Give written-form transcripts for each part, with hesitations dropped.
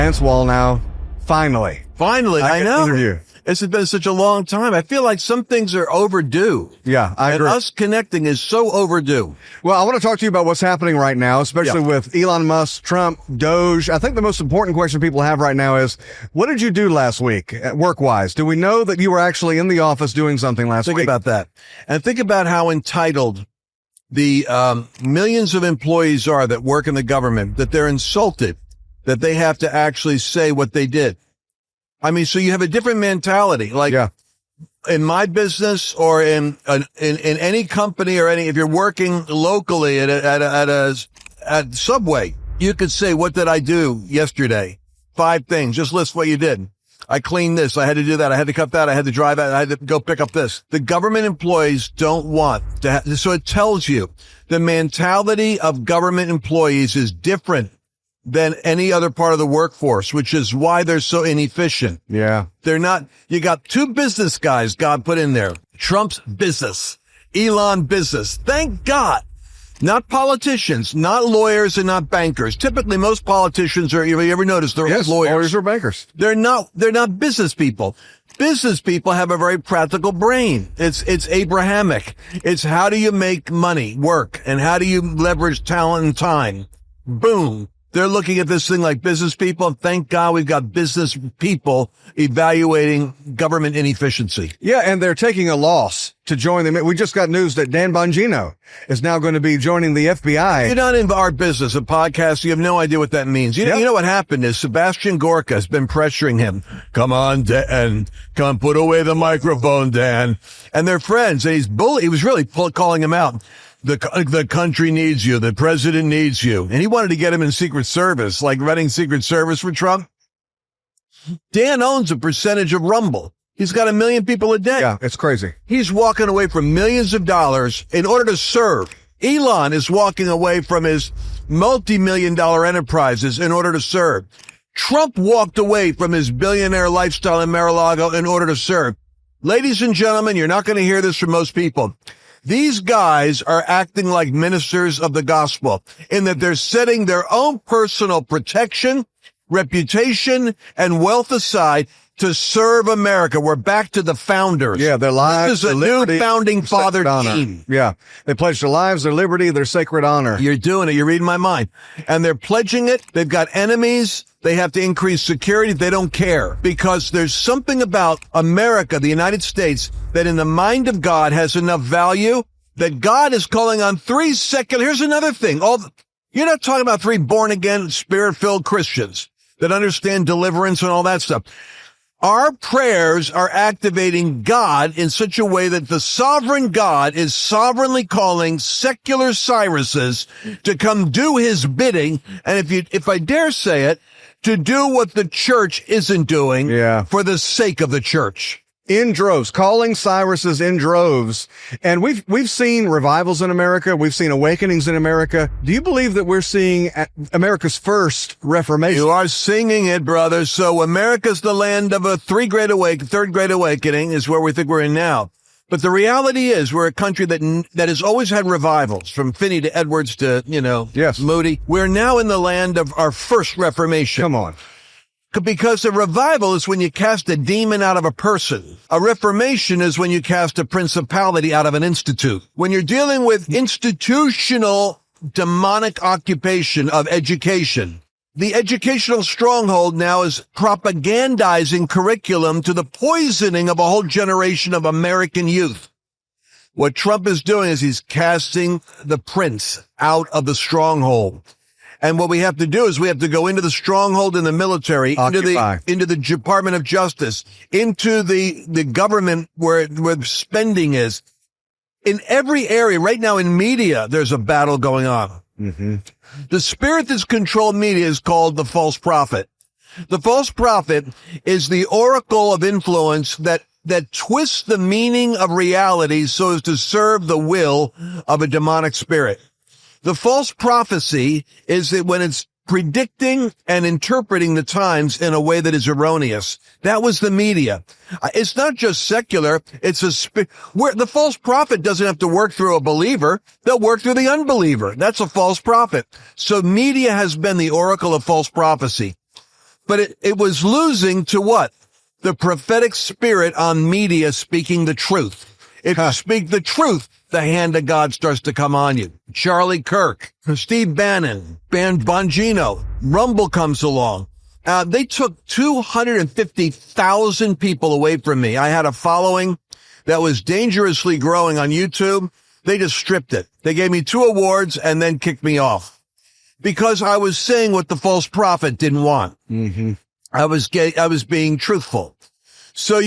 Lance Wallnau, finally. Finally, I know. Interview. It's been such a long time. I feel like some things are overdue. Yeah, I agree. And us connecting is so overdue. Well, I want to talk to you about what's happening right now, especially with Elon Musk, Trump, Doge. I think the most important question people have right now is, what did you do last week, work-wise? Do we know that you were actually in the office doing something last week? Think about that. And think about how entitled the millions of employees are that work in the government, that they're insulted, that they have to actually say what they did. I mean, so you have a different mentality. Like in my business or in any company or if you're working locally at Subway, you could say, what did I do yesterday? 5 things. Just list what you did. I cleaned this. I had to do that. I had to cut that. I had to drive out. I had to go pick up this. The government employees don't want to so it tells you the mentality of government employees is different than any other part of the workforce, which is why they're so inefficient. Yeah. They're not, you got 2 business guys God put in there. Trump's business, Elon business. Thank God. Not politicians, not lawyers, and not bankers. Typically, most politicians are, you ever notice they're lawyers or bankers. They're not business people. Business people have a very practical brain. It's Abrahamic. It's how do you make money work and how do you leverage talent and time? Boom. They're looking at this thing like business people. And thank God we've got business people evaluating government inefficiency. Yeah, and they're taking a loss to join them. We just got news that Dan Bongino is now going to be joining the FBI. You're not in our business, a podcast. You have no idea what that means. You know what happened is Sebastian Gorka has been pressuring him. Come on, Dan. Come put away the microphone, Dan. And they're friends. And he was really calling him out. The country needs you. The president needs you. And he wanted to get him in Secret Service, like running Secret Service for Trump. Dan owns a percentage of Rumble. He's got 1 million people a day. Yeah, it's crazy. He's walking away from millions of dollars in order to serve. Elon is walking away from his multi-million-dollar enterprises in order to serve. Trump walked away from his billionaire lifestyle in Mar-a-Lago in order to serve. Ladies and gentlemen, you're not going to hear this from most people. These guys are acting like ministers of the gospel in that they're setting their own personal protection, reputation, and wealth aside to serve America. We're back to the founders. Yeah, their lives. This is a new founding father team. Yeah, they pledged their lives, their liberty, their sacred honor. You're doing it. You're reading my mind. And they're pledging it. They've got enemies. They have to increase security. They don't care because there's something about America, the United States, that in the mind of God has enough value that God is calling on 3 secular. Here's another thing. You're not talking about 3 born again, spirit-filled Christians that understand deliverance and all that stuff. Our prayers are activating God in such a way that the sovereign God is sovereignly calling secular Cyruses to come do his bidding. And if I dare say it, to do what the church isn't doing for the sake of the church. In droves, calling Cyruses in droves. And we've seen revivals in America. We've seen awakenings in America. Do you believe that we're seeing America's first Reformation? You are singing it, brother. So America's the land of a third great awakening is where we think we're in now. But the reality is we're a country that has always had revivals, from Finney to Edwards to, Moody. We're now in the land of our first Reformation. Come on. Because a revival is when you cast a demon out of a person. A reformation is when you cast a principality out of an institute. When you're dealing with institutional demonic occupation of education, the educational stronghold now is propagandizing curriculum to the poisoning of a whole generation of American youth. What Trump is doing is he's casting the prince out of the stronghold. And what we have to do is we have to go into the stronghold in the military, into the Department of Justice, into the government where spending is. In every area, right now in media, there's a battle going on. Mm-hmm. The spirit that's controlled media is called the false prophet. The false prophet is the oracle of influence that twists the meaning of reality so as to serve the will of a demonic spirit. The false prophecy is that when it's predicting and interpreting the times in a way that is erroneous. That was the media. It's not just secular. It's where the false prophet doesn't have to work through a believer. They'll work through the unbeliever. That's a false prophet. So media has been the oracle of false prophecy. But it was losing to what? The prophetic spirit on media speaking the truth. If you speak the truth, the hand of God starts to come on you. Charlie Kirk, Steve Bannon, Bongino, Rumble comes along. They took 250,000 people away from me. I had a following that was dangerously growing on YouTube. They just stripped it. They gave me 2 awards and then kicked me off because I was saying what the false prophet didn't want. Mm-hmm. I was being truthful. So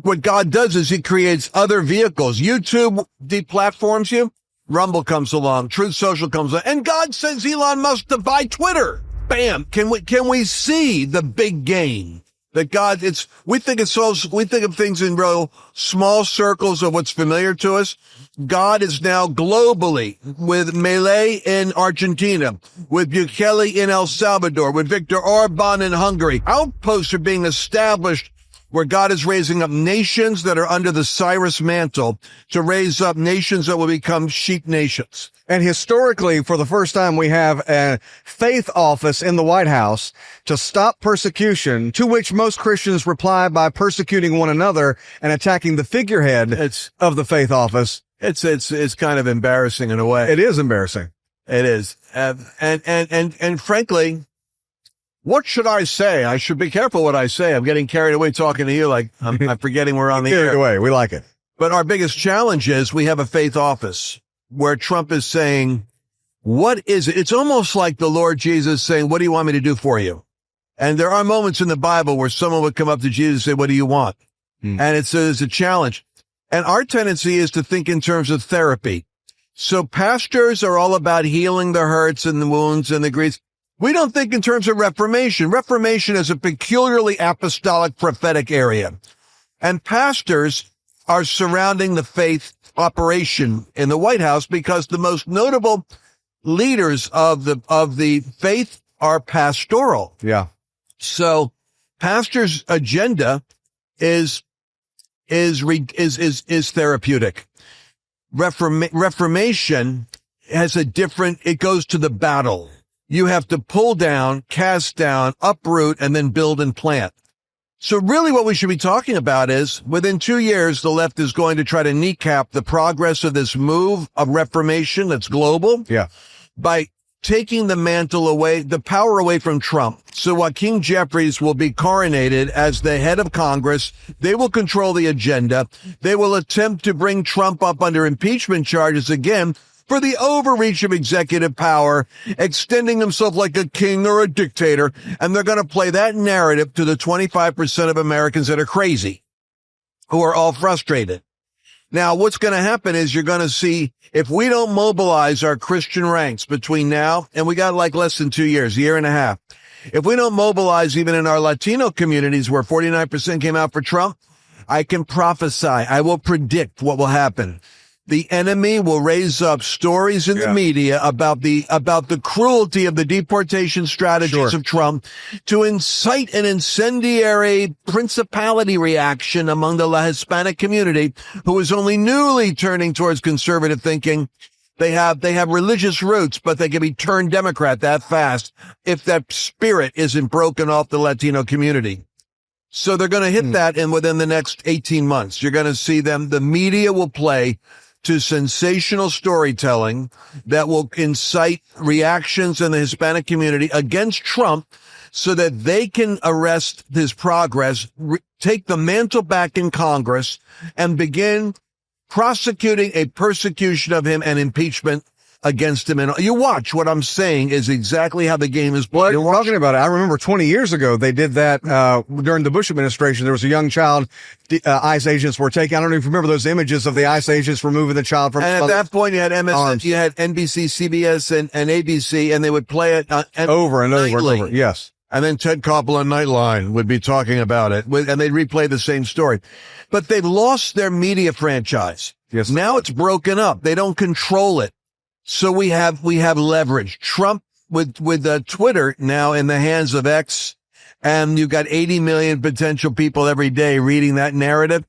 what God does is he creates other vehicles. YouTube deplatforms you. Rumble comes along. Truth Social comes along. And God sends Elon Musk to buy Twitter. Bam. Can we see the big game that God, we think of things in real small circles of what's familiar to us. God is now globally with Milei in Argentina, with Bukele in El Salvador, with Viktor Orban in Hungary. Outposts are being established where God is raising up nations that are under the Cyrus mantle to raise up nations that will become sheep nations. And historically, for the first time, we have a faith office in the White House to stop persecution, to which most Christians reply by persecuting one another and attacking the figurehead of the faith office. It's kind of embarrassing in a way. It is embarrassing. It is. And frankly, what should I say? I should be careful what I say. I'm getting carried away talking to you like I'm forgetting we're on the air. Carried away. We like it. But our biggest challenge is we have a faith office where Trump is saying, what is it? It's almost like the Lord Jesus saying, what do you want me to do for you? And there are moments in the Bible where someone would come up to Jesus and say, what do you want? And it's a challenge. And our tendency is to think in terms of therapy. So pastors are all about healing the hurts and the wounds and the griefs. We don't think in terms of reformation. Reformation is a peculiarly apostolic prophetic area. And pastors are surrounding the faith operation in the White House because the most notable leaders of the faith are pastoral. Yeah. So pastors' agenda is therapeutic. Reformation has it goes to the battle. You have to pull down, cast down, uproot, and then build and plant. So really what we should be talking about is within 2 years, the left is going to try to kneecap the progress of this move of reformation that's global. Yeah. By taking the mantle away, the power away from Trump. So Joaquin Jeffries will be coronated as the head of Congress. They will control the agenda. They will attempt to bring Trump up under impeachment charges again for the overreach of executive power, extending himself like a king or a dictator. And they're going to play that narrative to the 25% of Americans that are crazy, who are all frustrated. Now, what's going to happen is you're going to see, if we don't mobilize our Christian ranks between now, and we got like less than 2 years, a year and a half. If we don't mobilize even in our Latino communities where 49% came out for Trump, I can prophesy, I will predict what will happen. The enemy will raise up stories in the media about the cruelty of the deportation strategies of Trump to incite an incendiary principality reaction among the Hispanic community who is only newly turning towards conservative thinking. They have religious roots, but they can be turned Democrat that fast if that spirit isn't broken off the Latino community. So they're going to hit that within the next 18 months. You're going to see them. The media will play to sensational storytelling that will incite reactions in the Hispanic community against Trump so that they can arrest his progress, take the mantle back in Congress, and begin prosecuting a persecution of him and impeachment against him. And you watch what I'm saying is exactly how the game is played. You're talking about it. I remember 20 years ago, they did that, during the Bush administration. There was a young child, ICE agents were taking. I don't know if you remember those images of the ICE agents removing the child from. And at that point, you had you had NBC, CBS, and ABC, and they would play it over and over and over. Yes. And then Ted Koppel on Nightline would be talking about it, and they'd replay the same story. But they've lost their media franchise. Yes. Now it's broken up. They don't control it. So we have leverage. Trump with Twitter now in the hands of X, and you've got 80 million potential people every day reading that narrative.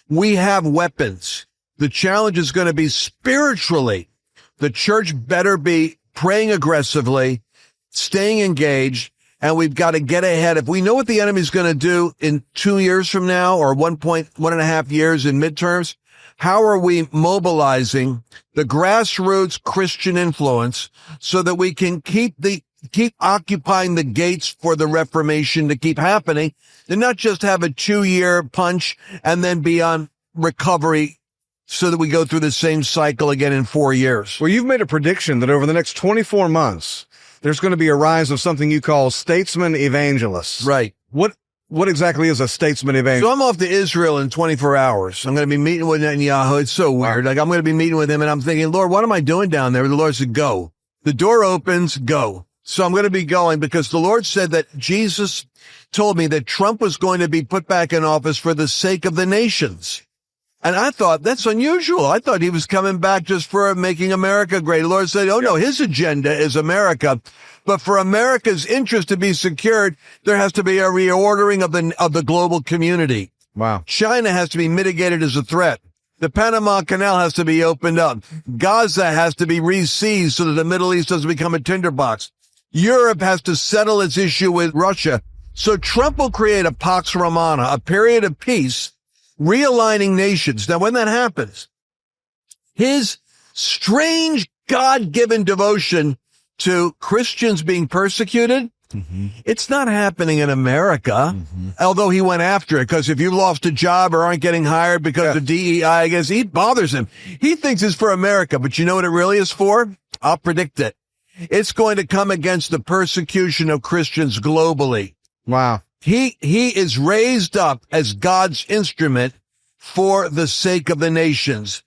We have weapons. The challenge is going to be spiritually. The church better be praying aggressively, staying engaged, and we've got to get ahead. If we know what the enemy's going to do in 2 years from now or 1.5 years in midterms, how are we mobilizing the grassroots Christian influence so that we can keep occupying the gates for the Reformation to keep happening and not just have a 2-year punch and then be on recovery so that we go through the same cycle again in 4 years? Well, you've made a prediction that over the next 24 months, there's going to be a rise of something you call statesman evangelists. Right. What exactly is a statesman evangelist? So I'm off to Israel in 24 hours. I'm going to be meeting with Netanyahu. It's so weird. Like, I'm going to be meeting with him and I'm thinking, Lord, what am I doing down there? The Lord said, go. The door opens, go. So I'm going to be going because the Lord said that Jesus told me that Trump was going to be put back in office for the sake of the nations. And I thought, that's unusual. I thought he was coming back just for making America great. The Lord said, oh no, his agenda is America. But for America's interest to be secured, there has to be a reordering of the global community. Wow. China has to be mitigated as a threat. The Panama Canal has to be opened up. Gaza has to be re-seized so that the Middle East doesn't become a tinderbox. Europe has to settle its issue with Russia. So Trump will create a Pax Romana, a period of peace, realigning nations. Now, when that happens, his strange God-given devotion to Christians being persecuted, it's not happening in America, although he went after it, because if you lost a job or aren't getting hired because of DEI, I guess it bothers him. He thinks it's for America, but you know what it really is for? I'll predict it. It's going to come against the persecution of Christians globally. Wow. He is raised up as God's instrument for the sake of the nations.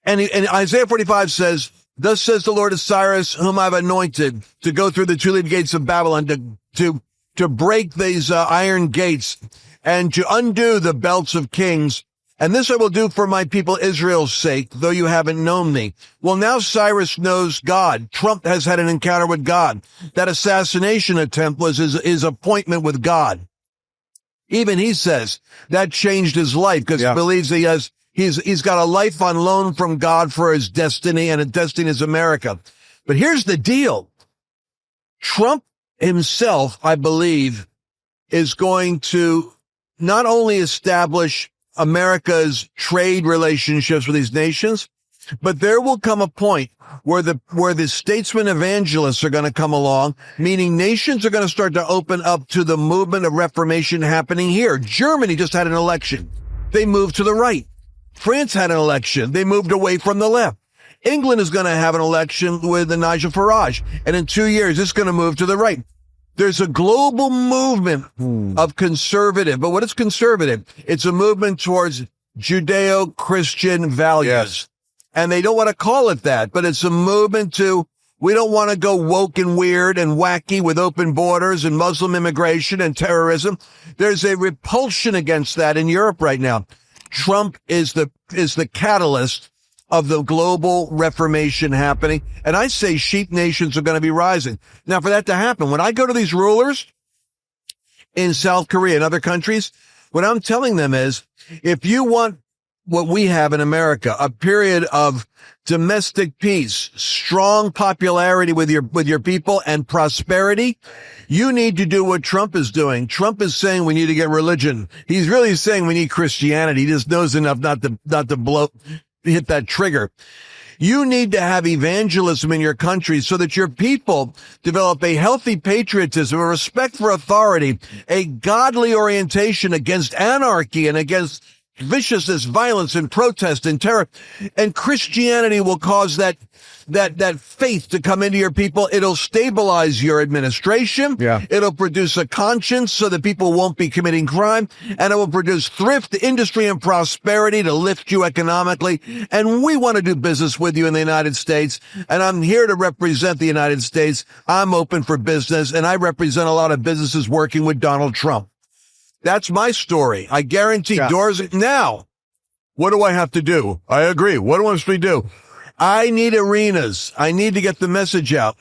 And Isaiah 45 says, thus says the Lord of Cyrus, whom I've anointed to go through the two-leaved gates of Babylon, to break these iron gates and to undo the belts of kings. And this I will do for my people Israel's sake, though you haven't known me. Well, now Cyrus knows God. Trump has had an encounter with God. That assassination attempt was his appointment with God. Even he says that changed his life because he believes he's got a life on loan from God for his destiny, and his destiny is America. But here's the deal. Trump himself, I believe, is going to not only establish America's trade relationships with these nations, but there will come a point where the statesman evangelists are going to come along, meaning nations are going to start to open up to the movement of Reformation happening here. Germany just had an election. They moved to the right. France had an election. They moved away from the left. England is going to have an election with Nigel Farage. And in 2 years, it's going to move to the right. There's a global movement of conservative. But what is conservative? It's a movement towards Judeo-Christian values. Yes. And they don't want to call it that, but it's a movement to, we don't want to go woke and weird and wacky with open borders and Muslim immigration and terrorism. There's a repulsion against that in Europe right now. Trump is the catalyst of the global Reformation happening. And I say sheep nations are going to be rising. Now, for that to happen, when I go to these rulers in South Korea and other countries, what I'm telling them is, if you want what we have in America, a period of domestic peace, strong popularity with your people and prosperity, you need to do what Trump is doing. Trump is saying we need to get religion. He's really saying we need Christianity. He just knows enough not to hit that trigger. You need to have evangelism in your country so that your people develop a healthy patriotism, a respect for authority, a godly orientation against anarchy and against viciousness, violence, and protest and terror. And Christianity will cause that faith to come into your people. It'll stabilize your administration. Yeah. It'll produce a conscience so that people won't be committing crime. And it will produce thrift, industry, and prosperity to lift you economically. And we want to do business with you in the United States. And I'm here to represent the United States. I'm open for business, and I represent a lot of businesses working with Donald Trump. That's my story. I guarantee doors. Now, what do I have to do? I agree. What do I supposed to do? I need arenas. I need to get the message out.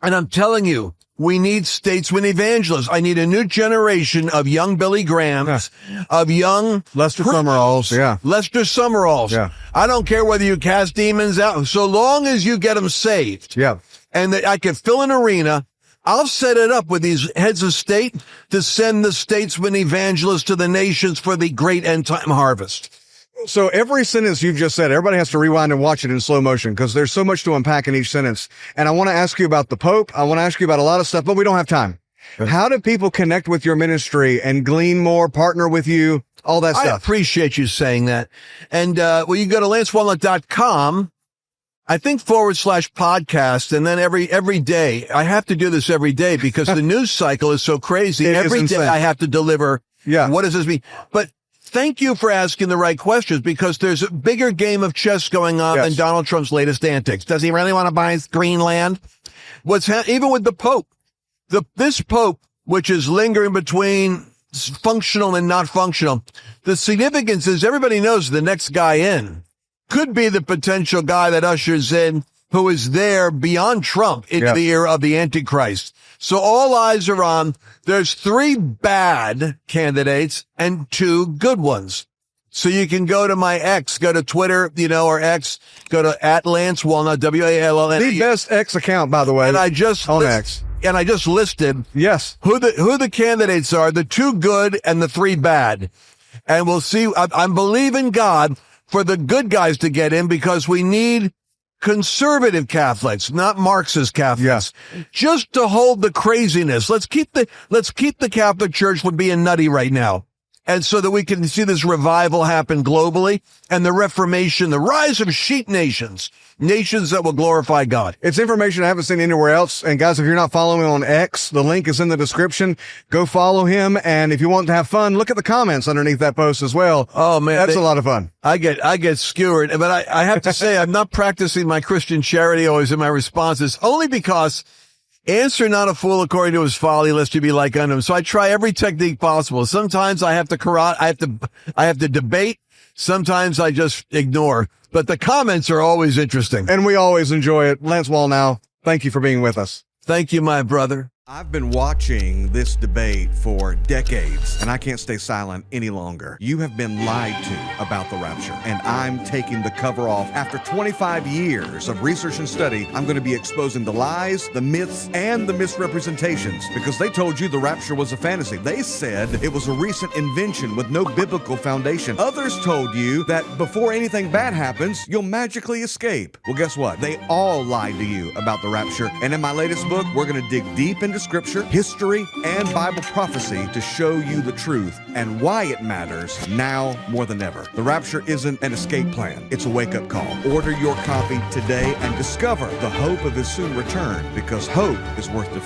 And I'm telling you, we need statesmen evangelists. I need a new generation of young Billy Grahams, of young Lester Summeralls. Yeah. Lester Summeralls. Yeah. I don't care whether you cast demons out, so long as you get them saved. Yeah. And that I can fill an arena. I'll set it up with these heads of state to send the statesman evangelists to the nations for the great end time harvest. So every sentence you've just said, everybody has to rewind and watch it in slow motion because there's so much to unpack in each sentence. And I want to ask you about the Pope. I want to ask you about a lot of stuff, but we don't have time. How do people connect with your ministry and glean more, partner with you, all that stuff? I appreciate you saying that. And, well, you go to lancewallnau.com, I think /podcast. And then every day, I have to do this every day because the news cycle is so crazy. Every day I have to deliver. Yeah. What does this mean? But thank you for asking the right questions because there's a bigger game of chess going on than Donald Trump's latest antics. Does he really want to buy Greenland? Even with the Pope, this Pope, which is lingering between functional and not functional, the significance is everybody knows the next guy in could be the potential guy that ushers in who is there beyond Trump into the era of the Antichrist. So all eyes are on. There's 3 bad candidates and 2 good ones. So you can go to my X, go to Twitter, or X, go to @LanceWallnau, WALLN. The best X account, by the way. And I just X. And I just listed who the candidates are, the 2 good and the 3 bad. And we'll see. I'm believing God for the good guys to get in because we need conservative Catholics, not Marxist Catholics, just to hold the craziness. Let's keep the Catholic Church from being nutty right now. And so that we can see this revival happen globally and the Reformation, the rise of sheep nations that will glorify God. It's information I haven't seen anywhere else. And guys, if you're not following on X, the link is in the description. Go follow him. And if you want to have fun, look at the comments underneath that post as well. Oh man, that's a lot of fun. I get skewered, but I have to say I'm not practicing my Christian charity always in my responses, only because answer not a fool according to his folly, lest you be like unto him. So I try every technique possible. Sometimes I have to debate. Sometimes I just ignore. But the comments are always interesting. And we always enjoy it. Lance Wallnau, thank you for being with us. Thank you, my brother. I've been watching this debate for decades, and I can't stay silent any longer. You have been lied to about the rapture, and I'm taking the cover off. After 25 years of research and study, I'm going to be exposing the lies, the myths, and the misrepresentations, because they told you the rapture was a fantasy. They said it was a recent invention with no biblical foundation. Others told you that before anything bad happens, you'll magically escape. Well, guess what? They all lied to you about the rapture, and in my latest book, we're going to dig deep into Scripture, history, and Bible prophecy to show you the truth and why it matters now more than ever. The rapture isn't an escape plan. It's a wake-up call. Order your copy today and discover the hope of his soon return, because hope is worth defending.